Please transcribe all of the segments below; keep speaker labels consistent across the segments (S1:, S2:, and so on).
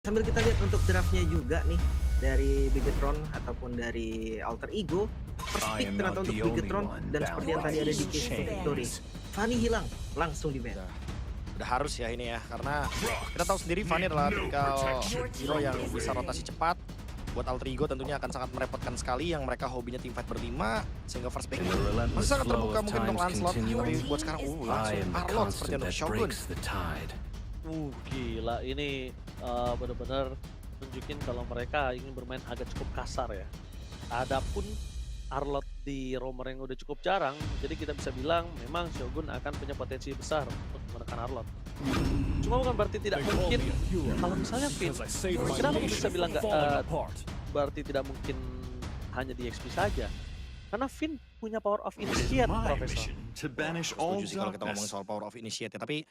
S1: Sambil kita lihat untuk draftnya juga nih, dari Bigetron ataupun dari Alter Ego, first
S2: I
S1: pick
S2: am
S1: ternyata
S2: not
S1: untuk
S2: the only
S1: Bigetron
S2: one
S1: dan
S2: bound
S1: seperti yang
S2: by
S1: tadi ada di
S2: these
S1: Case of Victory,
S2: chains.
S1: Fanny hilang, langsung di-ban.
S3: Udah harus ya ini ya, karena kita tahu sendiri Fanny adalah tipikal hero yang bisa rotasi cepat. Buat Alter Ego tentunya akan sangat merepotkan sekali yang mereka hobinya teamfight berlima, sehingga first pick
S2: In the relentless
S3: masih sangat
S2: flow
S3: terbuka
S2: of
S3: mungkin untuk
S2: time's
S3: Lancelot, tapi
S2: continuum,
S3: buat sekarang
S2: I
S3: langsung
S2: am the
S3: Arlot seperti
S2: constant
S3: untuk
S2: that
S3: Shogun.
S2: breaks the tide.
S4: Gila ini benar-benar tunjukin kalau mereka ingin bermain agak cukup kasar ya. Adapun Arlot di romer yang udah cukup jarang, jadi kita bisa bilang memang Shogun akan punya potensi besar untuk menekan Arlot. Cuma bukan berarti tidak mungkin. Kalau misalnya Finn, kenapa aku bisa bilang berarti tidak mungkin hanya di XP saja? Karena Finn punya power of initiate, Profesor.
S3: Setuju sih kalau kita ngomongin soal power of initiate, tapi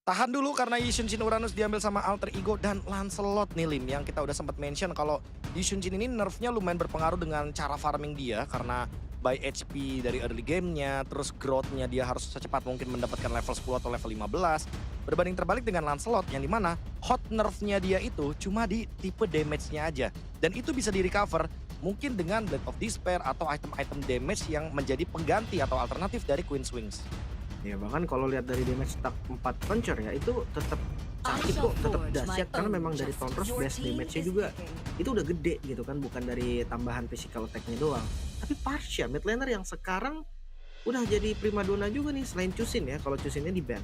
S3: tahan dulu karena Yishunshin Uranus diambil sama Alter Ego dan Lancelot nih Lim, yang kita udah sempat mention kalau Yishunshin ini nerfnya lumayan berpengaruh dengan cara farming dia karena by HP dari early gamenya, terus growth-nya dia harus secepat mungkin mendapatkan level 10 atau level 15. Berbanding terbalik dengan Lancelot yang dimana hot nerfnya dia itu cuma di tipe damage-nya aja. Dan itu bisa di recover mungkin dengan Blade of Despair atau item-item damage yang menjadi pengganti atau alternatif dari Queen's Wings.
S1: Ya bahkan kalau lihat dari damage stack 4 puncher ya itu tetap sakit kok, tetap dahsyat karena memang dari Taunters base damage-nya juga itu udah gede gitu kan, bukan dari tambahan physical attack-nya doang. Tapi Partia mid laner yang sekarang udah jadi primadona juga nih selain Chusin ya, kalau Chusinnya di-ban.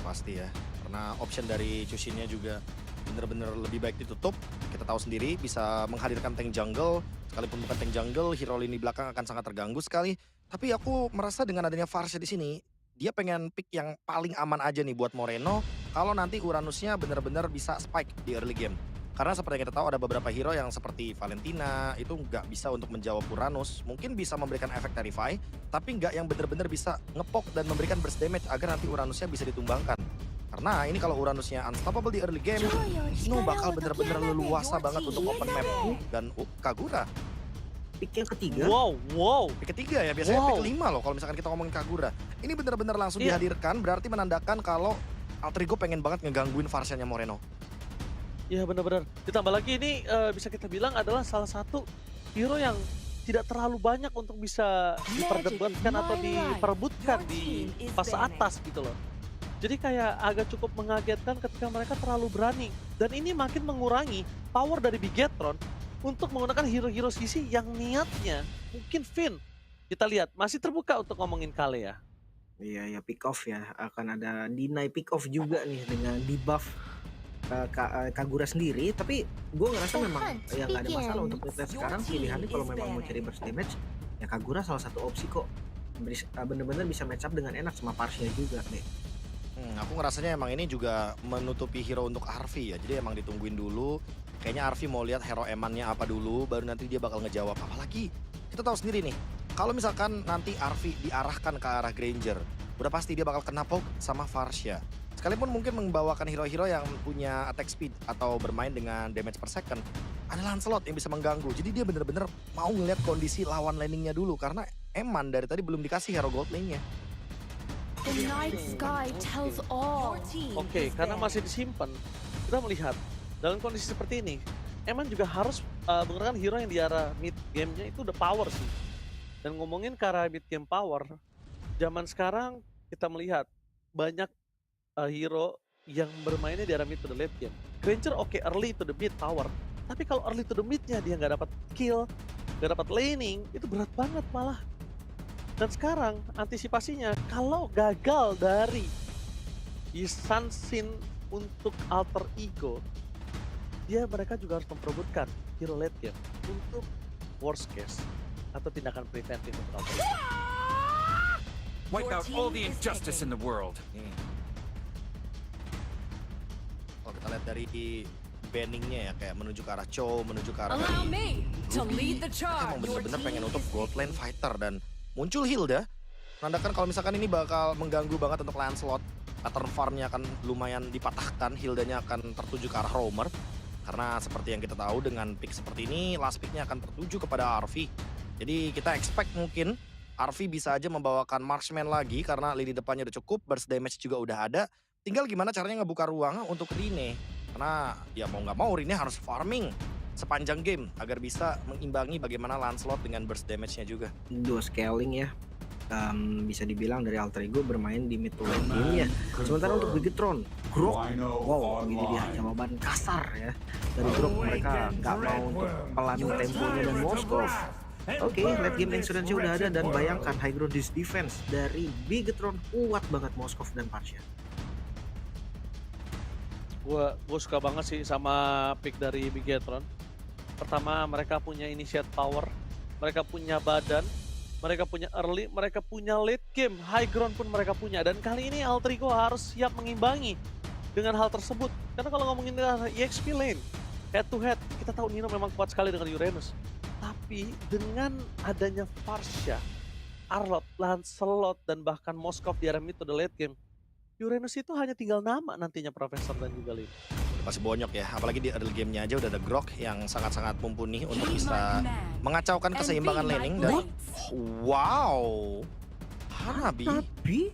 S3: Pasti ya, karena option dari Chushinnya juga bener-bener lebih baik ditutup. Kita tahu sendiri bisa menghadirkan tank jungle, sekalipun bukan tank jungle, hero lini belakang akan sangat terganggu sekali. Tapi aku merasa dengan adanya Varsha di sini, dia pengen pick yang paling aman aja nih buat Moreno kalau nanti Uranusnya bener-bener bisa spike di early game. Karena seperti yang kita tahu ada beberapa hero yang seperti Valentina itu nggak bisa untuk menjawab Uranus. Mungkin bisa memberikan efek Terrify, tapi nggak yang bener-bener bisa ngepok dan memberikan burst damage agar nanti Uranusnya bisa ditumbangkan. Karena ini kalau Uranusnya unstoppable di early game, Snow bakal bener-bener leluasa banget untuk open map. Dan Kagura
S1: Pick yang ketiga.
S4: Wow.
S3: pick ketiga ya, biasanya pick kelima loh kalau misalkan kita ngomongin Kagura. Ini bener-bener langsung dihadirkan, berarti menandakan kalau Alter Ego pengen banget ngegangguin Varsha-nya Moreno.
S4: Ya benar-benar. Ditambah lagi ini bisa kita bilang adalah salah satu hero yang tidak terlalu banyak untuk bisa diperdebatkan atau diperebutkan di fase atas gitu loh. Jadi kayak agak cukup mengagetkan ketika mereka terlalu berani. Dan ini makin mengurangi power dari Bigetron untuk menggunakan hero-hero sisi yang niatnya mungkin Finn. Kita lihat masih terbuka untuk ngomongin Kale ya.
S1: Iya ya, pick off ya, akan ada deny pick off juga nih dengan debuff Kagura sendiri. Tapi gue ngerasa memang ya nggak ada masalah untuk midlane sekarang. Pilihannya kalau memang mau cari burst damage ya Kagura salah satu opsi kok, bener-bener bisa match up dengan enak sama Parsia juga deh.
S3: Aku ngerasanya emang ini juga menutupi hero untuk Arfi ya. Jadi emang ditungguin dulu. Kayaknya Arfi mau lihat hero emannya apa dulu, baru nanti dia bakal ngejawab. Apalagi kita tahu sendiri nih, kalau misalkan nanti Arfi diarahkan ke arah Granger, udah pasti dia bakal kena poke sama Varsha. Sekalipun mungkin membawakan hero-hero yang punya attack speed atau bermain dengan damage per second, ada Lancelot yang bisa mengganggu. Jadi dia bener-bener mau ngeliat kondisi lawan laningnya dulu, karena Eman dari tadi belum dikasih hero gold lane-nya.
S5: The night sky tells all.
S4: Oke, karena masih disimpan, kita melihat dalam kondisi seperti ini, Eman juga harus menggunakan hero yang di arah mid game-nya itu udah power sih. Dan ngomongin ke arah mid game power, zaman sekarang kita melihat banyak hero yang bermainnya di arah mid to the late game. Granger oke, early to the mid power, tapi kalau early to the mid-nya dia nggak dapat kill, nggak dapat laning, itu berat banget malah. Dan sekarang antisipasinya kalau gagal dari Yishunshin untuk Alter Ego, mereka juga harus memperebutkan hero late game untuk worst case atau tindakan preventif untuk Alter Ego.
S2: Wipe out all the injustice in the world.
S3: Kalau kita lihat dari banningnya ya, kayak menuju ke arah Cho, menuju ke arah
S5: Allow me to lead the
S3: emang
S5: charge.
S3: bener-bener pengen nutup gold lane fighter dan muncul Hilda. Menandakan kalau misalkan ini bakal mengganggu banget untuk Lancelot. Pattern farmnya akan lumayan dipatahkan, Hildanya akan tertuju ke arah romer. Karena seperti yang kita tahu dengan pick seperti ini, last picknya akan tertuju kepada Arfi. Jadi kita expect mungkin Arfi bisa aja membawakan marksman lagi karena lini depannya udah cukup, burst damage juga udah ada. Tinggal gimana caranya ngebuka ruang untuk Rene. Karena ya mau nggak mau Rine harus farming sepanjang game agar bisa mengimbangi bagaimana Lancelot dengan burst damage-nya juga.
S1: Duo scaling ya. Bisa dibilang dari Alter Ego bermain di mid to lane game ya. Sementara untuk Bigetron, Grok, wow ini dia jawaban kasar ya. Dari Grok mereka nggak mau untuk pelanin temponya dan Moskov. Oke, late game insurance udah ada dan bayangkan high ground defense dari Bigetron kuat banget Moskov dan Parsha.
S4: Gue suka banget sih sama pick dari Bigetron. Pertama, mereka punya initiate power, mereka punya badan, mereka punya early, mereka punya late game, high ground pun mereka punya. Dan kali ini Alter Ego harus siap mengimbangi dengan hal tersebut. Karena kalau ngomongin EXP lane, head to head, kita tahu Nino memang kuat sekali dengan Uranus. Tapi dengan adanya Parsha, Arlott, Lancelot, dan bahkan Moskov di area mid to the late game, Uranus itu hanya tinggal nama nantinya Profesor dan juga Lin.
S3: Pasti bonyok ya, apalagi di early game-nya aja udah ada Grok yang sangat-sangat mumpuni untuk bisa mengacaukan keseimbangan laning. Dan wow, Hanabi.
S1: Tapi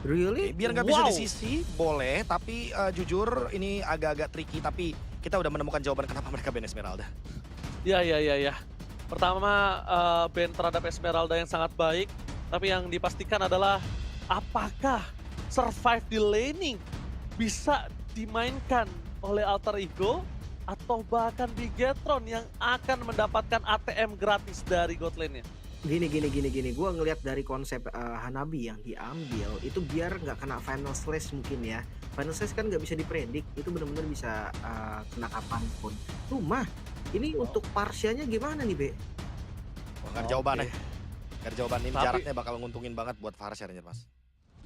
S1: really?
S3: Biar nggak bisa di sisi, boleh. Tapi jujur ini agak-agak tricky. Tapi kita udah menemukan jawaban kenapa mereka ban Esmeralda.
S4: Ya. Pertama, ban terhadap Esmeralda yang sangat baik. Tapi yang dipastikan adalah apakah survive di laning bisa dimainkan oleh Alter Ego atau bahkan Bigetron yang akan mendapatkan ATM gratis dari God lane-nya.
S1: Gini. Gue ngelihat dari konsep Hanabi yang diambil itu biar nggak kena final slash mungkin ya. Final slash kan nggak bisa dipredik, itu benar-benar bisa kena kapanpun. Cuma ini untuk Parsianya gimana nih, Be?
S3: Gak ada jawabannya. Gak ada jawaban ini,
S4: Tapi
S3: jaraknya bakal nguntungin banget buat Farsha Mas.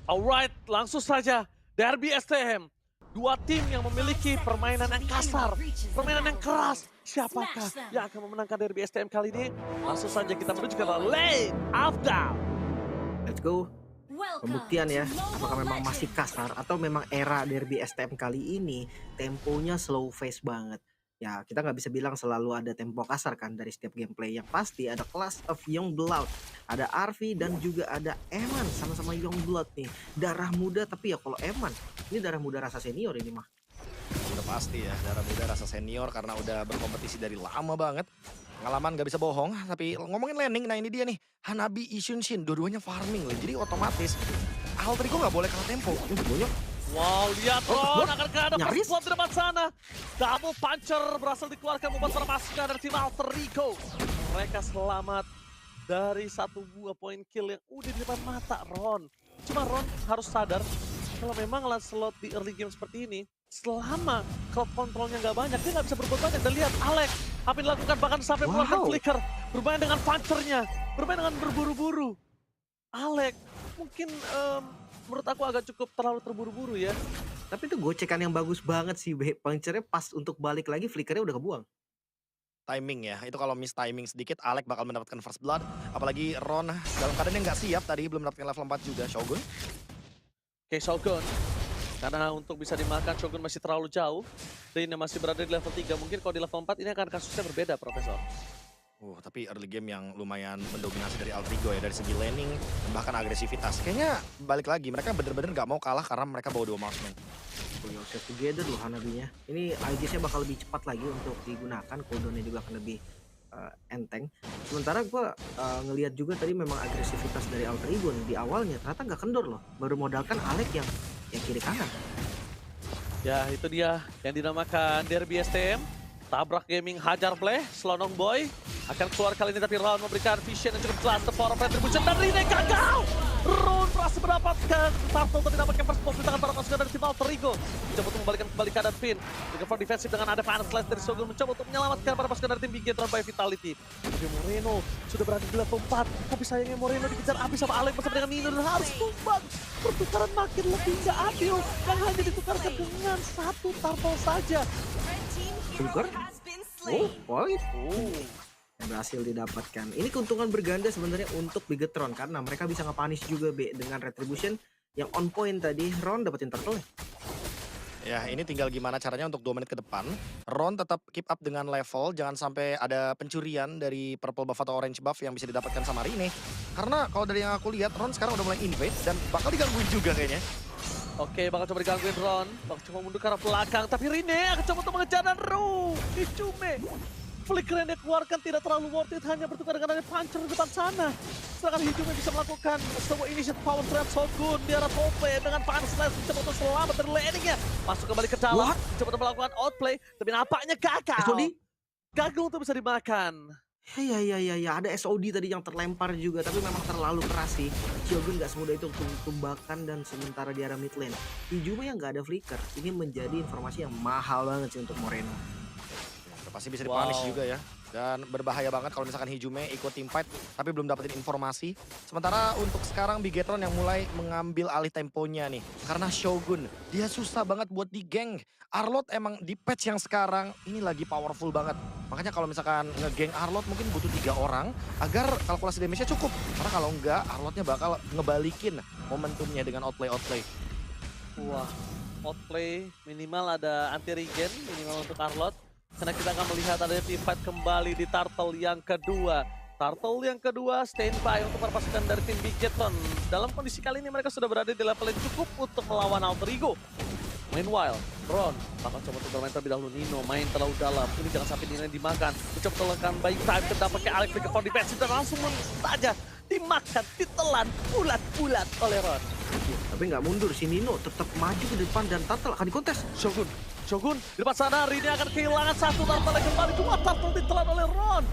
S4: Alright, langsung saja Derby STM. Dua tim yang memiliki permainan yang kasar, permainan yang keras. Siapakah yang akan memenangkan Derby STM kali ini? Langsung saja kita menuju ke lane of down.
S1: Let's go. Pembuktian ya, apakah memang masih kasar atau memang era Derby STM kali ini temponya slow pace banget. Ya kita nggak bisa bilang selalu ada tempo kasar kan dari setiap gameplay. Yang pasti ada Class of Youngblood, ada Arvi dan juga ada Eman, sama-sama Youngblood nih. Darah muda, tapi ya kalau Eman ini darah muda rasa senior ini mah.
S3: Udah pasti ya, darah muda rasa senior karena udah berkompetisi dari lama banget. Pengalaman gak bisa bohong, tapi ngomongin laning, nah ini dia nih. Hanabi, Ishunshin, dua-duanya farming loh. Jadi otomatis Alter Ego gak boleh kalah tempo.
S4: Wow, lihat Ron, akankah ada
S1: nyaris.
S4: first blood di depan sana. Double puncher berhasil dikeluarkan membuat para pasukan dari tim Alter Ego. Mereka selamat dari satu buah poin kill yang udah di depan mata Ron. Cuma Ron harus sadar kalau memang Lancelot di early game seperti ini, selama crowd controlnya nggak banyak, dia nggak bisa berbuat banyak. Dan lihat Alex, apa yang dilakukan bahkan sampai mengeluarkan flicker, bermain dengan punchernya, bermain dengan berburu-buru. Alex mungkin menurut aku agak cukup terlalu terburu-buru ya.
S1: Tapi itu gocekan yang bagus banget sih, punchernya pas untuk balik lagi, flickernya udah kebuang.
S3: Timing ya, itu kalau miss timing sedikit Alec bakal mendapatkan first blood. Apalagi Ron dalam keadaan yang nggak siap tadi, belum mendapatkan level 4 juga. Shogun.
S4: Oke, Shogun. Karena untuk bisa dimakan Shogun masih terlalu jauh. Rina masih berada di level 3. Mungkin kalau di level 4 ini akan kasusnya berbeda, Profesor.
S3: Tapi early game yang lumayan mendominasi dari Alter Ego ya, dari segi laning, bahkan agresivitas. Kayaknya balik lagi, mereka bener-bener nggak mau kalah karena mereka bawa 2 marksman.
S1: Set together loh Hanabinya. Ini IGS-nya bakal lebih cepat lagi untuk digunakan, cooldown-nya juga akan lebih enteng. Sementara gue ngelihat juga tadi memang agresivitas dari Alter Ego nih di awalnya ternyata nggak kendor loh. Baru modalkan Alec yang kiri kanan.
S4: Ya, itu dia yang dinamakan Derby STM. Tabrak Gaming hajar play, Slonong Boy akan keluar kali ini tapi Ron memberikan vision yang cukup jelas. The power of retribution dan Rine gagal. Ron berhasil mendapatkan Turtle untuk didapatkan first blood di tangan para pasukan dari tim Alter Ego. Mencoba untuk membalikan kembali keadaan Finn. Dengan for defensif dengan ada final slash dari Shogun mencoba untuk menyelamatkan para pasukan dari tim Bigetron by Vitality. Tapi Moreno sudah berada di level 4. Tapi sayangnya Moreno dikejar habis sama Alec bersama dengan Nino dan harus tumbang. Pertukaran makin lebih gak adil yang hanya ditukarkan dengan satu Turtle saja.
S1: Sugar? Oh, point. Yang berhasil didapatkan. Ini keuntungan berganda sebenarnya untuk Bigetron karena mereka bisa nge-punish juga dengan retribution yang on point tadi. Ron dapetin turtle.
S3: Ya, ini tinggal gimana caranya untuk 2 menit ke depan. Ron tetap keep up dengan level, jangan sampai ada pencurian dari purple buff atau orange buff yang bisa didapatkan sama Rine. Karena kalau dari yang aku lihat, Ron sekarang udah mulai invade dan bakal digangguin juga kayaknya.
S4: Oke, bakal coba digangguin Ron. Bakal coba mundur ke arah belakang. Tapi Rine akan coba untuk mengejar dan Hijume. Flicker yang dia keluarkan tidak terlalu worth it. Hanya bertukar dengan adanya puncher di depan sana. Sedangkan Hijume bisa melakukan sebuah initiate power trap Shogun di arah Tope. Dengan Pan Slash mencoba untuk selamat dari landingnya. Masuk kembali ke dalam. Coba untuk melakukan outplay. Tapi nampaknya gagal.
S1: SOD?
S4: Gagal untuk bisa dimakan.
S1: Ya, ada SOD tadi yang terlempar juga, tapi memang terlalu keras sih. Shogun nggak semudah itu untuk tumbakan dan sementara di arah mid lane. Hijume yang nggak ada flicker, ini menjadi informasi yang mahal banget sih untuk Moreno.
S3: Pasti bisa dipunish juga ya. Dan berbahaya banget kalau misalkan Hijume ikut teamfight tapi belum dapetin informasi. Sementara untuk sekarang Bigetron yang mulai mengambil alih temponya nih. Karena Shogun, dia susah banget buat di-geng. Arlot emang di patch yang sekarang ini lagi powerful banget. Makanya kalau misalkan nge-geng Arlot mungkin butuh 3 orang agar kalkulasi damage-nya cukup. Karena kalau enggak, Arlotnya bakal ngebalikin momentumnya dengan outplay.
S4: Wah, outplay minimal ada anti-regen minimal untuk Arlot. Karena kita akan melihat ada teamfight kembali di Turtle yang kedua. Turtle yang kedua standby untuk para pasukan dari tim Bigetron. Dalam kondisi kali ini mereka sudah berada di level yang cukup untuk melawan Alter Ego. Meanwhile, Ron bakal coba untuk bermain terlebih dahulu. Nino main terlalu dalam. Ini jangan sampai Nino yang dimakan. Mencoba tolongkan baik time kita pakai Alex Pickford defensive dan langsung saja dimakan, ditelan bulat-bulat oleh Ron.
S1: Tapi nggak mundur, si Nino tetap maju ke depan dan Turtle akan dikontes.
S4: Shogun di depan sana, Rini akan kehilangan satu Turtle yang kembali. Cuma Turtle ditelan oleh Ron.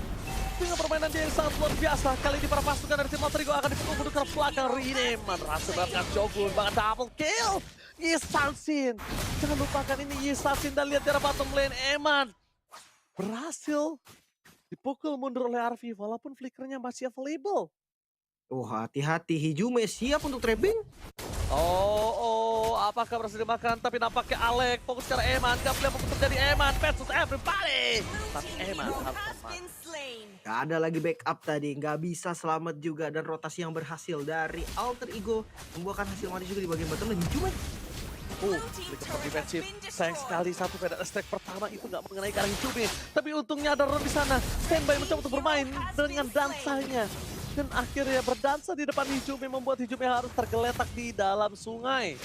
S4: Dengan permainan dia yang sangat luar biasa. Kali ini para pasukan dari tim Alter Ego akan dipukul mundur ke belakang. Rini merasa mendapatkan Shogun, bahkan double kill. Yisansin, jangan lupakan ini Yisansin dan lihat dari bottom lane. Eman berhasil dipukul mundur oleh Arfi walaupun flickernya masih available.
S1: Oh, hati-hati, Hijume siap untuk trapping.
S4: Apakah berhasil dimakan? Tapi nampaknya Alek fokus ke arah Eman. Gak boleh fokus terjadi Eman versus everybody. Tapi Eman harus selamat.
S1: Gak ada lagi backup tadi, nggak bisa selamat juga. Dan rotasi yang berhasil dari Alter Ego membuahkan hasil manis juga di bagian bottom lane. Hijume.
S4: Flicker defensif. Sayang sekali satu pedal stack pertama itu nggak mengenai ke arah Hijume. Tapi untungnya ada Ron di sana. Standby mencoba untuk bermain dengan dansanya. Dan akhirnya berdansa di depan Hijume membuat Hijume harus tergeletak di dalam sungai.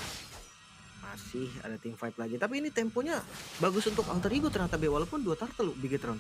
S1: Masih ada team fight lagi, tapi ini temponya bagus untuk Alter Ego ternyata walaupun 2 Turtle Bigetron.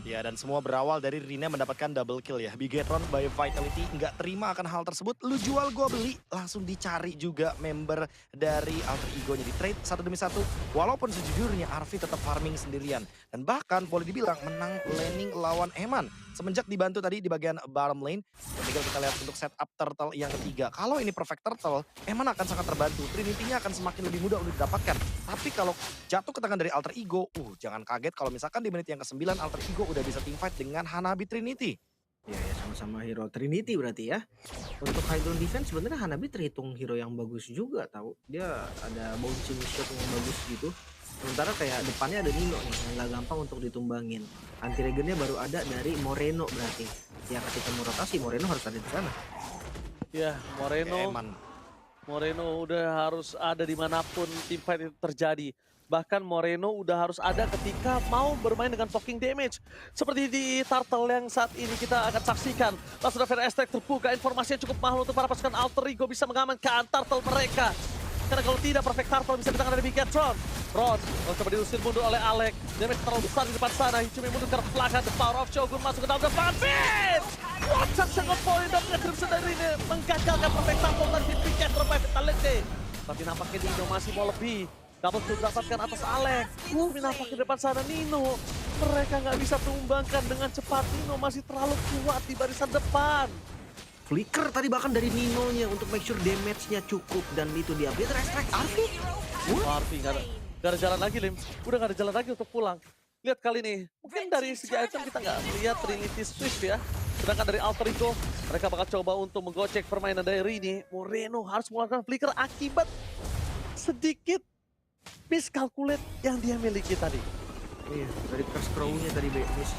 S3: Ya, dan semua berawal dari Rina mendapatkan double kill ya. Bigetron by Vitality nggak terima akan hal tersebut. Lu jual gua beli, langsung dicari juga member dari Alter Ego-nya di trade satu demi satu. Walaupun sejujurnya Arfi tetap farming sendirian. Dan bahkan boleh dibilang menang laning lawan Eman. Semenjak dibantu tadi di bagian bottom lane. Dan tinggal kita lihat untuk setup Turtle yang ketiga. Kalau ini perfect Turtle, Eman akan sangat terbantu. Trinity-nya akan semakin lebih mudah untuk didapatkan. Tapi kalau jatuh ke tangan dari Alter Ego, jangan kaget kalau misalkan di menit yang ke-9 Alter Ego udah bisa teamfight dengan Hanabi Trinity.
S1: Ya, sama-sama hero Trinity berarti ya. Untuk high ground defense sebenarnya Hanabi terhitung hero yang bagus juga tahu. Dia ada bouncing shot yang bagus gitu. Sementara kayak depannya ada Nino nih yang gak gampang untuk ditumbangin. Anti regennya baru ada dari Moreno berarti. Ya ketika mau rotasi Moreno harus ada di sana.
S4: Ya,
S3: Eman.
S4: Moreno udah harus ada dimanapun teamfight itu terjadi. Bahkan Moreno udah harus ada ketika mau bermain dengan poking damage. Seperti di Turtle yang saat ini kita akan saksikan. Langsung ada Fire Attack terbuka, informasinya cukup mahal untuk para pasukan Alter Ego bisa mengamankan Turtle mereka. Karena kalau tidak perfect Turtle bisa ditangan dari Bigetron. Ron coba diusir mundur oleh Alek. Damage terlalu besar di depan sana. Hijume mundur ke belakang. The Power of Shogun masuk ke dalam depan. Fit! Watch single point dan Retribution dari ini menggagalkan perfect Turtle dari Bigetron by Vitality. Tapi nampaknya Nino masih mau lebih. Double kill didapatkan atas Alek. Tapi nampaknya di depan sana Nino. Mereka nggak bisa tumbangkan dengan cepat. Nino masih terlalu kuat di barisan depan.
S1: Flicker tadi bahkan dari Nino-nya untuk make sure damage-nya cukup. Dan itu dia. Dia ter-extract Arfi.
S4: Arfi nggak ada jalan lagi, Lim. Udah nggak ada jalan lagi untuk pulang. Lihat kali ini, mungkin dari segi item kita nggak melihat Trinity Swift ya. Sedangkan dari Alter Ego, mereka bakal coba untuk menggocek permainan dari Rini. Moreno harus mengeluarkan flicker akibat sedikit miscalculate yang dia miliki tadi.
S1: Iya, dari curse crow-nya tadi miss.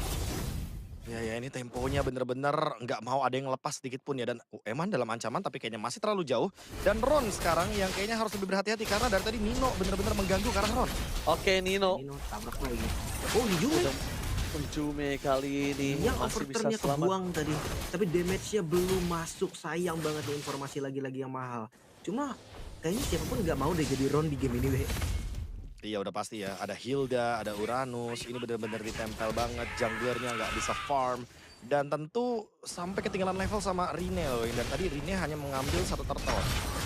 S3: Ya ini temponya bener-bener nggak mau ada yang lepas sedikit pun ya. Dan Eman dalam ancaman tapi kayaknya masih terlalu jauh. Dan Ron sekarang yang kayaknya harus lebih berhati-hati karena dari tadi Nino bener-bener mengganggu ke arah Ron.
S4: Oke, Nino
S1: Tabrak lagi. Oh, Hijume.
S4: Hijume kali ini
S1: Yang
S4: masih bisa
S1: overturn-nya
S4: selamat.
S1: kebuang tadi. Tapi damage-nya belum masuk. Sayang banget nih informasi lagi-lagi yang mahal. Cuma kayaknya siapapun nggak mau deh jadi Ron di game ini, Be.
S3: Iya udah pasti ya, ada Hilda, ada Uranus, ini bener-bener ditempel banget, junglernya nggak bisa farm. Dan tentu sampai ketinggalan level sama Rine loh, dan tadi Rine hanya mengambil satu turtle.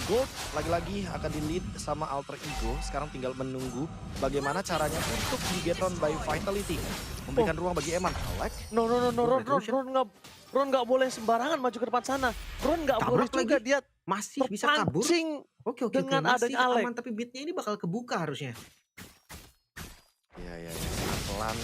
S3: Gold lagi-lagi akan di lead sama Alter Ego, sekarang tinggal menunggu bagaimana caranya untuk Bigetron by Vitality. Memberikan ruang bagi Eman. Alek,
S4: No, Ron nggak boleh sembarangan maju ke depan sana. Ron nggak boleh
S1: Tabrak
S4: juga
S1: lagi.
S4: dia
S1: Masih bisa kabur.
S4: terpancing.
S1: Oke,
S4: dengan
S1: masih
S4: adanya Alek.
S1: aman, tapi beatnya ini bakal kebuka harusnya.
S3: ya, sangat pelan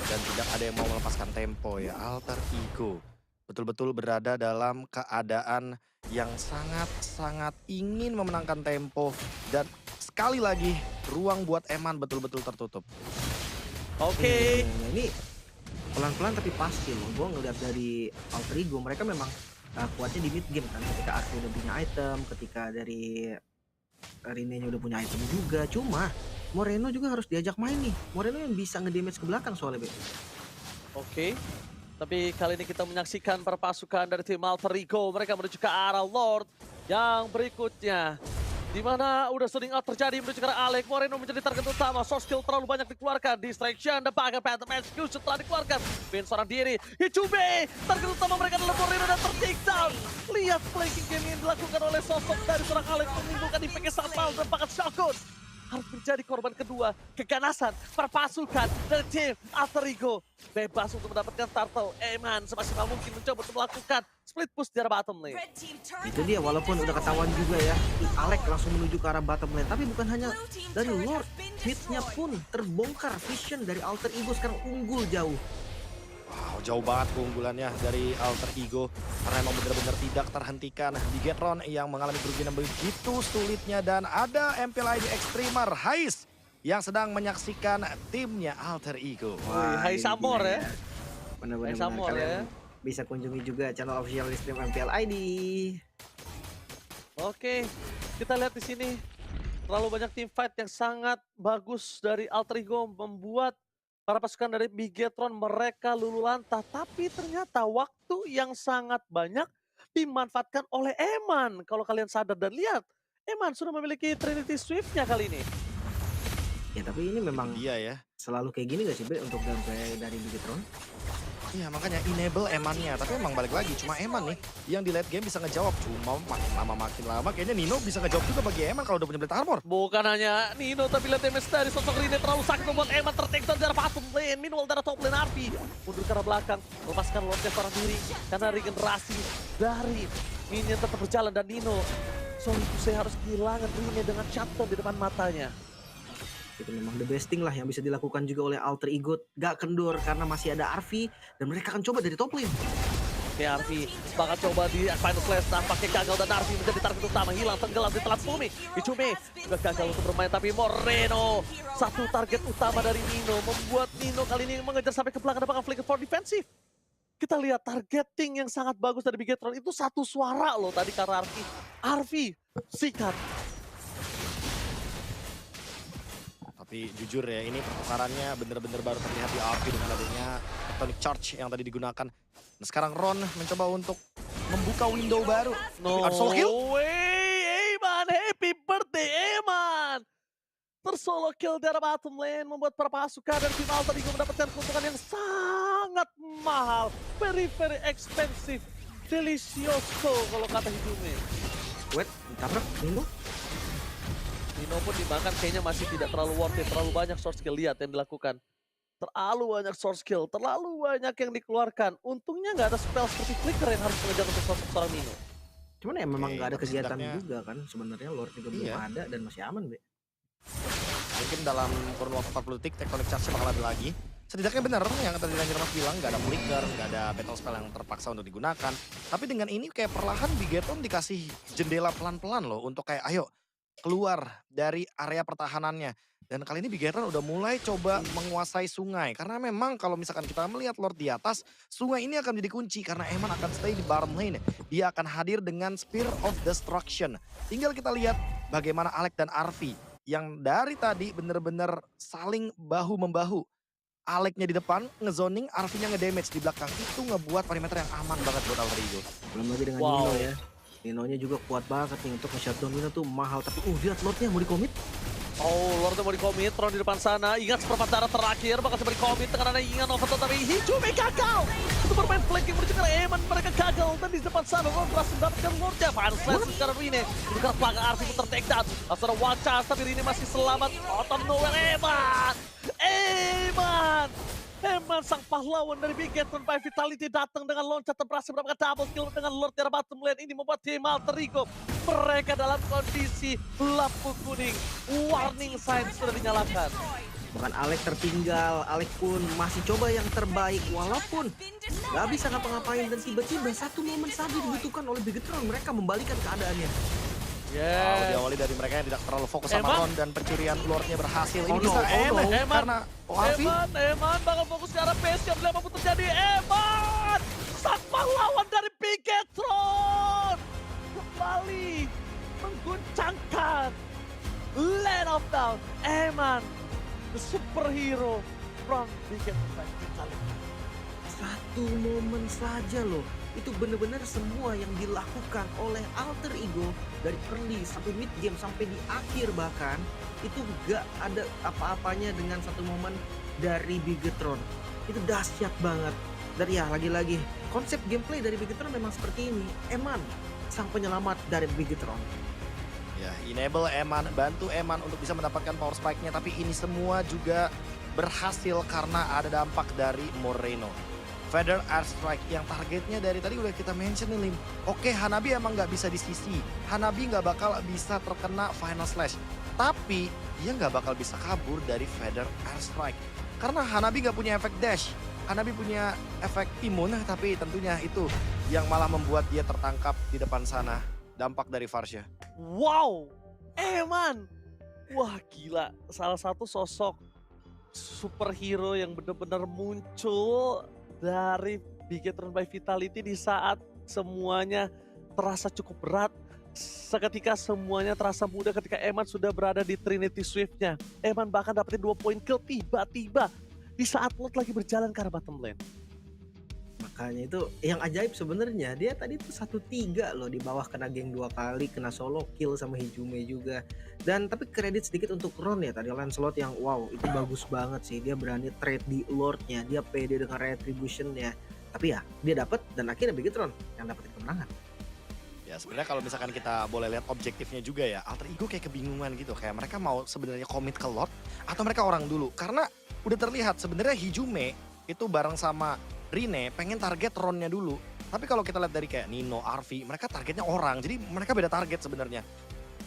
S3: dan tidak ada yang mau melepaskan tempo ya. Alter Ego betul-betul berada dalam keadaan yang sangat-sangat ingin memenangkan tempo. Dan sekali lagi ruang buat Eman betul-betul tertutup.
S4: Oke.
S1: Nah, ini pelan-pelan tapi pasti loh. Gue ngeliat dari Alter Ego, mereka memang kuatnya di mid game kan. Ketika Arthur udah punya item, ketika dari Rine-nya udah punya item juga. Cuma Moreno juga harus diajak main nih. Moreno yang bisa ngedamage ke belakang soalnya, Be.
S4: Oke. Tapi kali ini kita menyaksikan perpasukan dari tim Alter Ego. Mereka menuju ke arah Lord yang berikutnya. Di mana udah sering out terjadi menuju ke arah Alek. Moreno menjadi target utama. Source skill terlalu banyak dikeluarkan. Distraction dan bahkan Phantom Execution telah dikeluarkan. Ben seorang diri. Hichube. Target utama mereka adalah Moreno dan tertikam. Lihat flanking game yang dilakukan oleh sosok dari seorang Alek. Menimbulkan impact yang sangat mahal dan bahkan shotgun. Harus menjadi korban kedua, keganasan, perpasukan dari tim Alter Ego. Bebas untuk mendapatkan turtle. Eman semaksimal mungkin mencoba untuk melakukan split push di arah bottom lane.
S1: Itu dia, walaupun udah ketahuan juga ya, Alek langsung menuju ke arah bottom lane. Tapi bukan hanya dari Lord, mid-nya pun terbongkar. Vision dari Alter Ego sekarang unggul jauh.
S3: Wow, jauh banget keunggulannya dari Alter Ego. Karena emang benar-benar tidak terhentikan. Bigetron yang mengalami kerugian yang begitu sulitnya. Dan ada MPLID Extremer Hais yang sedang menyaksikan timnya Alter Ego.
S4: Hai
S1: ini
S4: Samor
S1: gila
S4: ya.
S1: Benar-benar
S4: Hai Samor
S1: kalian
S4: ya.
S1: bisa kunjungi juga channel official di stream MPL ID.
S4: Oke, kita lihat di sini terlalu banyak team fight yang sangat bagus dari Alter Ego membuat para pasukan dari Bigetron mereka luluh lantah. Tapi ternyata waktu yang sangat banyak dimanfaatkan oleh Eman. Kalau kalian sadar dan lihat, Eman sudah memiliki Trinity Swift-nya kali ini.
S1: Ya tapi ini memang
S3: Dia ya.
S1: selalu kayak gini gak sih, Be, untuk gameplay dari Bigetron?
S3: Iya makanya enable Emannya. Tapi emang balik lagi cuma Eman nih yang di late game bisa ngejawab. Cuma makin lama kayaknya Nino bisa ngejawab juga bagi Eman kalau udah punya blade armor.
S4: Bukan hanya Nino, tapi lihat damage dari sosok Rine terlalu sakit membuat Eman tertekton dari bottom lane. Meanwhile dari top lane Arpi mundur ke arah belakang, melepaskan Lordnya seorang diri karena regenerasi dari minion tetap berjalan. Dan Nino, sorry itu saya harus kehilangan Rine dengan shutdown di depan matanya.
S1: Itu memang the best thing lah yang bisa dilakukan juga oleh Alter Ego. Gak kendor karena masih ada Arvi dan mereka akan coba dari top lane.
S4: Oke, Arvi bakal coba di Final Slash, nampaknya gagal dan Arvi menjadi target utama, hilang tenggelam di telan bumi. Icume juga gagal untuk bermain, tapi Moreno satu target utama dari Nino membuat Nino kali ini mengejar sampai ke belakang dan bakal flicker for defensive. Kita lihat targeting yang sangat bagus dari Bigetron itu satu suara loh tadi karena Arvi sikat.
S3: Tapi jujur ya ini pertukarannya bener-bener baru terlihat di Arpi dengan adanya Tectonic Charge yang tadi digunakan. Nah, sekarang Ron mencoba untuk membuka window baru.
S4: No
S3: Ada solo kill?
S4: way, Eman, happy birthday Eman. Tersolo kill dari bottom lane membuat para pasukan dari tim Alter Ego mendapatkan keuntungan yang sangat mahal. Very expensive. Delicioso kalau kata Hidume.
S1: Wait, ditabrak Nino.
S4: Nino pun dimakan kayaknya masih tidak terlalu worth it. Terlalu banyak source skill, lihat yang dilakukan. Terlalu banyak source skill, terlalu banyak yang dikeluarkan. Untungnya nggak ada spell seperti flicker yang harus mengejar untuk sosok seorang Nino.
S1: Cuman ya memang
S3: Oke,
S1: gak ada
S3: tapi
S1: kegiatan
S3: setidaknya-
S1: juga kan. Sebenarnya Lord juga belum
S3: Iya.
S1: ada dan masih aman, Be.
S3: Mungkin dalam kurun waktu 40 detik Tectonic Charge bakal ada lagi. Setidaknya benar yang tadi Ranger Mas bilang gak ada flicker, gak ada battle spell yang terpaksa untuk digunakan. Tapi dengan ini kayak perlahan Bigetron dikasih jendela pelan-pelan loh untuk kayak ayo keluar dari area pertahanannya. Dan kali ini Bigetron udah mulai coba menguasai sungai. Karena memang kalau misalkan kita melihat Lord di atas, sungai ini akan menjadi kunci karena Eman akan stay di bottom lane. Dia akan hadir dengan Spear of Destruction. Tinggal kita lihat bagaimana Alek dan Arvi yang dari tadi bener-bener saling bahu-membahu. Aleknya di depan, ngezoning, Arvinya ngedamage di belakang. Itu ngebuat perimeter yang aman banget buat Alter Ego.
S1: Belum lagi dengan
S4: Wow.
S1: Nino ya. Nino-nya juga kuat banget nih untuk nge-shutdown Nino tuh mahal. Tapi lihat Lordnya mau di-commit.
S4: Oh, Lordnya mau di-commit, Tron di depan sana. Ingat seperempat darah terakhir, bakal coba di-commit. Tengah ada ingat Overton, tapi Hijume gagal. Untuk bermain flanking menuju ke Eman, mereka gagal. Dan di depan sana, Lord berhasil mendapatkan Lordnya. Final Slash sekarang Rine. Ini karena pelanggan Arfi pun ter-take down. Langsung ada one chance, tapi Rine masih selamat. Out of nowhere, Eman sang pahlawan dari Big Get by Vitality datang dengan loncat berhasil mendapatkan double kill dengan Lord dari bottom lane. Ini membuat tim Alter Ego mereka dalam kondisi lampu kuning. Warning sign sudah dinyalakan.
S1: Bahkan Alex tertinggal, Alex pun masih coba yang terbaik walaupun gak bisa ngapa-ngapain dan tiba-tiba satu momen saja dibutuhkan oleh Bigetron, mereka membalikan keadaannya.
S3: Wow, diawali dari mereka yang tidak terlalu fokus sama Ron dan pencurian Lordnya berhasil. Ini
S1: Oh
S3: bisa
S1: no.
S3: karena Arfi.
S4: Eman bakal fokus ke arah base yang belum mampu terjadi. Eman, sang pahlawan dari Bigetron kembali mengguncangkan Land of Down. Eman, the superhero from Bigetron Vitality.
S1: Satu momen saja loh, itu benar-benar semua yang dilakukan oleh Alter Ego dari early sampai mid game sampai di akhir bahkan itu gak ada apa-apanya dengan satu momen dari Bigetron. Itu dahsyat banget. Dan ya lagi-lagi konsep gameplay dari Bigetron memang seperti ini. Eman sang penyelamat dari Bigetron.
S3: Ya, enable Eman, bantu Eman untuk bisa mendapatkan power spike-nya, tapi ini semua juga berhasil karena ada dampak dari Moreno. Feather Airstrike yang targetnya dari tadi udah kita mention nih Lim. Oke, Hanabi emang nggak bisa di sisi. Hanabi nggak bakal bisa terkena Final Slash. Tapi dia nggak bakal bisa kabur dari Feather Airstrike. Karena Hanabi nggak punya efek dash. Hanabi punya efek imun, tapi tentunya itu yang malah membuat dia tertangkap di depan sana. Dampak dari Varsha.
S4: Wow, Eman. Wah gila, salah satu sosok superhero yang benar-benar muncul dari Bigetron by Vitality di saat semuanya terasa cukup berat. Seketika semuanya terasa mudah ketika Eman sudah berada di Trinity Swift-nya. Eman bahkan dapetin 2 poin kill tiba-tiba di saat Lord lagi berjalan ke arah bottom lane.
S1: Makanya itu yang ajaib sebenarnya, dia tadi tuh 1-3 loh di bawah, kena geng 2 kali, kena solo kill sama Hijume juga. Dan tapi kredit sedikit untuk Ron ya tadi, Lancelot yang wow itu bagus banget sih, dia berani trade di Lordnya, dia pede dengan retributionnya. Tapi ya dia dapat dan akhirnya Bigetron yang dapetin kemenangan.
S3: Ya sebenarnya kalau misalkan kita boleh lihat objektifnya juga ya, Alter Ego kayak kebingungan gitu, kayak mereka mau sebenarnya komit ke Lord atau mereka orang dulu. Karena udah terlihat sebenarnya Hijume itu bareng sama Rine pengen target Ronnya dulu. Tapi kalau kita lihat dari kayak Nino, Arfi, mereka targetnya orang. Jadi mereka beda target sebenarnya.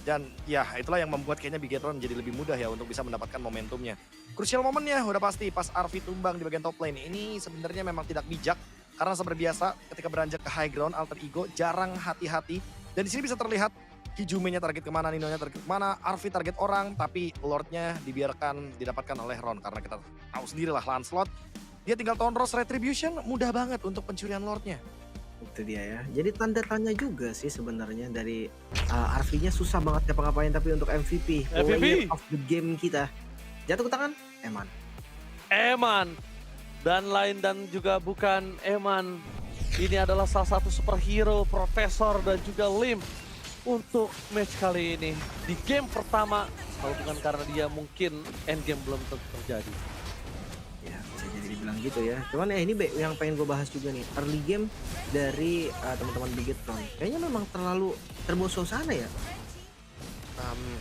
S3: Dan ya itulah yang membuat kayaknya Bigetron jadi lebih mudah ya untuk bisa mendapatkan momentumnya. Crucial momennya udah pasti pas Arfi tumbang di bagian top lane. Ini sebenarnya memang tidak bijak. Karena seperti biasa ketika beranjak ke high ground Alter Ego jarang hati-hati. Dan di sini bisa terlihat Hijume-nya target kemana, Nino-nya target kemana, Arfi target orang. Tapi Lord-nya dibiarkan didapatkan oleh Ron. Karena kita tahu sendirilah Lancelot. Dia tinggal Tonros Retribution, mudah banget untuk pencurian Lord-nya.
S1: Itu dia ya. Jadi tanda tanya juga sih sebenarnya dari Arfi-nya susah banget ngapa-ngapain, tapi untuk MVP, player of the game kita jatuh ke tangan
S4: Eman dan lain dan juga bukan Eman. Ini adalah salah satu superhero, Profesor dan juga Lim untuk match kali ini. Di game pertama, kalau bukan karena dia mungkin endgame belum terjadi.
S1: ya, bisa jadi dibilang gitu ya. Cuman ya ini yang pengen gue bahas juga nih, early game dari teman-teman Bigetron kayaknya memang terlalu terbawa suasana ya.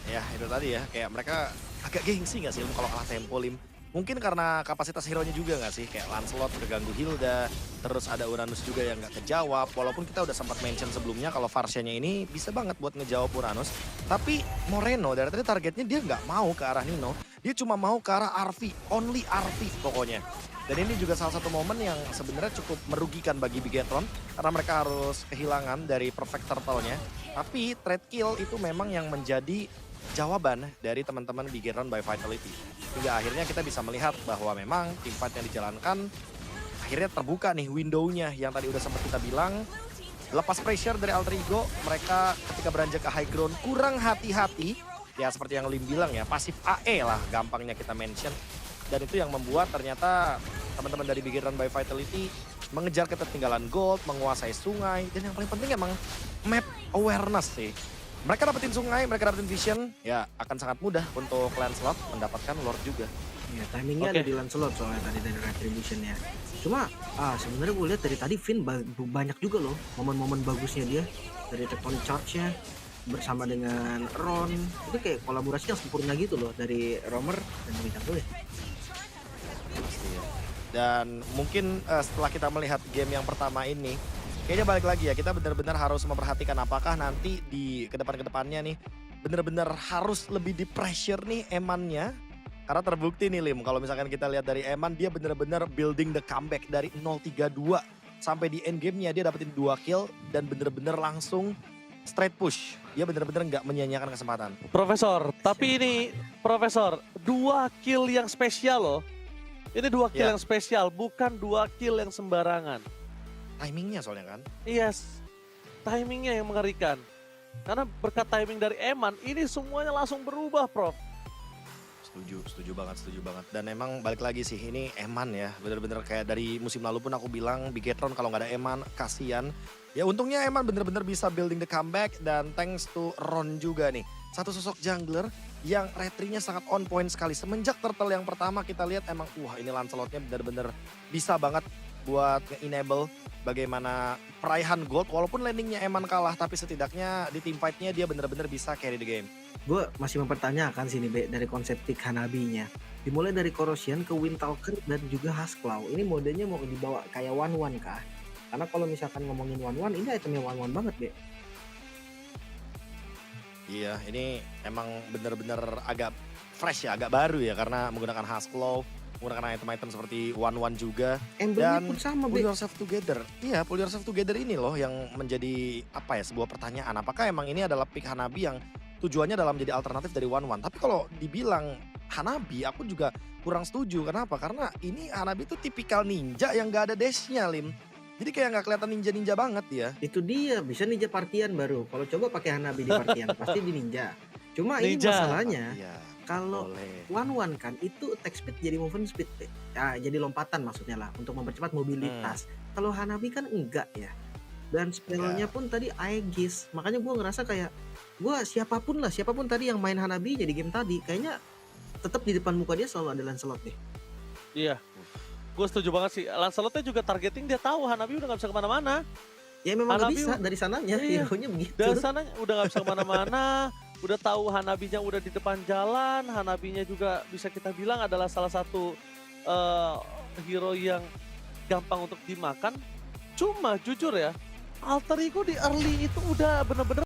S3: Ya itu tadi ya, kayak mereka agak gengsi gak sih Lim kalau kalah tempo Lim? Mungkin karena kapasitas hero-nya juga gak sih? Kayak Lancelot keganggu Hilda, terus ada Uranus juga yang gak kejawab. Walaupun kita udah sempat mention sebelumnya kalau Varsha-nya ini bisa banget buat ngejawab Uranus. Tapi Moreno dari tadi targetnya dia gak mau ke arah Nino, dia cuma mau ke arah Arfi, only Arfi pokoknya. Dan ini juga salah satu momen yang sebenarnya cukup merugikan bagi Bigetron karena mereka harus kehilangan dari Perfect Turtle-nya. Tapi trade kill itu memang yang menjadi jawaban dari teman-teman Bigetron by Vitality. Hingga akhirnya kita bisa melihat bahwa memang team fight yang dijalankan akhirnya terbuka nih window-nya yang tadi udah sempat kita bilang. Lepas pressure dari Alter Ego, mereka ketika beranjak ke high ground kurang hati-hati. Ya seperti yang Lim bilang ya, pasif AE lah gampangnya kita mention. Dan itu yang membuat ternyata teman-teman dari Bigetron by Vitality mengejar ketertinggalan gold, menguasai sungai, dan yang paling penting emang map awareness sih. Mereka dapetin sungai, mereka dapetin vision, ya akan sangat mudah untuk Lancelot mendapatkan Lord juga.
S1: Ya, timingnya ada di Lancelot soalnya tadi dari Retribution ya. Cuma sebenarnya gue lihat dari tadi Finn banyak juga loh momen-momen bagusnya dia dari tectonic charge-nya bersama dengan Ron. Itu kayak kolaborasi yang sempurna gitu loh dari Romer dan Jungle ya.
S3: Pasti ya. Dan mungkin setelah kita melihat game yang pertama ini, kayaknya balik lagi ya, kita benar-benar harus memperhatikan apakah nanti di kedepannya nih benar-benar harus lebih di pressure nih Eman-nya. Karena terbukti nih Lim, kalau misalkan kita lihat dari Eman, dia benar-benar building the comeback dari 0-3-2 sampai di end game-nya dia dapetin 2 kill dan benar-benar langsung straight push. Dia benar-benar nggak menyia-nyiakan kesempatan.
S4: Profesor, tapi ini Profesor, 2 kill yang spesial loh. Ini 2 kill yang spesial, bukan 2 kill yang sembarangan.
S3: Timingnya soalnya kan.
S4: Yes, timingnya yang mengerikan. Karena berkat timing dari Eman, ini semuanya langsung berubah, Prof.
S3: Setuju banget. Dan emang balik lagi sih, ini Eman ya, bener-bener kayak dari musim lalu pun aku bilang Bigetron kalau nggak ada Eman kasihan. Ya untungnya Eman bener-bener bisa building the comeback dan thanks to Ron juga nih. Satu sosok jungler yang retry-nya sangat on point sekali. Semenjak turtle yang pertama kita lihat emang wah ini Lancelot-nya bener-bener bisa banget buat nge-enable bagaimana peraihan gold. Walaupun landingnya Eman kalah tapi setidaknya di team fight-nya dia bener-bener bisa carry the game.
S1: Gue masih mempertanyakan sini Be, dari konsep pick Hanabi-nya. Dimulai dari Corrosion ke Windtalker dan juga Huskclaw. Ini modenya mau dibawa kayak one-one kah? Karena kalau misalkan ngomongin one-one, ini itemnya one-one banget Be.
S3: Iya, ini emang bener-bener agak fresh ya, agak baru ya karena menggunakan Huskclaw, menggunakan item-item seperti one-one juga.
S1: Emblemnya
S3: Dan
S1: pun sama
S3: pull
S1: Be.
S3: yourself together. Iya, pull yourself together ini loh yang menjadi apa ya, sebuah pertanyaan. Apakah emang ini adalah pick Hanabi yang tujuannya dalam menjadi alternatif dari one-one? Tapi kalau dibilang Hanabi, aku juga kurang setuju. Kenapa? Karena ini Hanabi tuh tipikal ninja yang gak ada dash-nya, Lim. Jadi kayak nggak kelihatan ninja-ninja banget ya.
S1: Itu dia, bisa ninja partian baru. Kalau coba pakai Hanabi di partian, pasti di ninja. Cuma ini
S4: Ninja.
S1: masalahnya,
S3: Iya,
S1: kalau
S3: boleh.
S1: one-one kan itu attack speed jadi movement speed. Jadi lompatan maksudnya lah, untuk mempercepat mobilitas. Kalau Hanabi kan enggak ya. Dan spellnya pun tadi Aegis. Makanya gue ngerasa kayak, gue siapapun tadi yang main Hanabi jadi game tadi, kayaknya tetap di depan muka dia selalu ada Lancelot deh.
S4: Iya, gue setuju banget sih. Lancelotnya juga targeting, dia tahu Hanabi udah gak bisa kemana-mana.
S1: Ya memang nggak
S4: Hanabi
S1: bisa dari sananya,
S4: iya.
S1: hero-nya begitu.
S4: Dari sana udah gak bisa kemana-mana. Udah tahu Hanabinya udah di depan jalan. Hanabinya juga bisa kita bilang adalah salah satu hero yang gampang untuk dimakan. Cuma jujur ya, Alter Ego di early itu udah bener-bener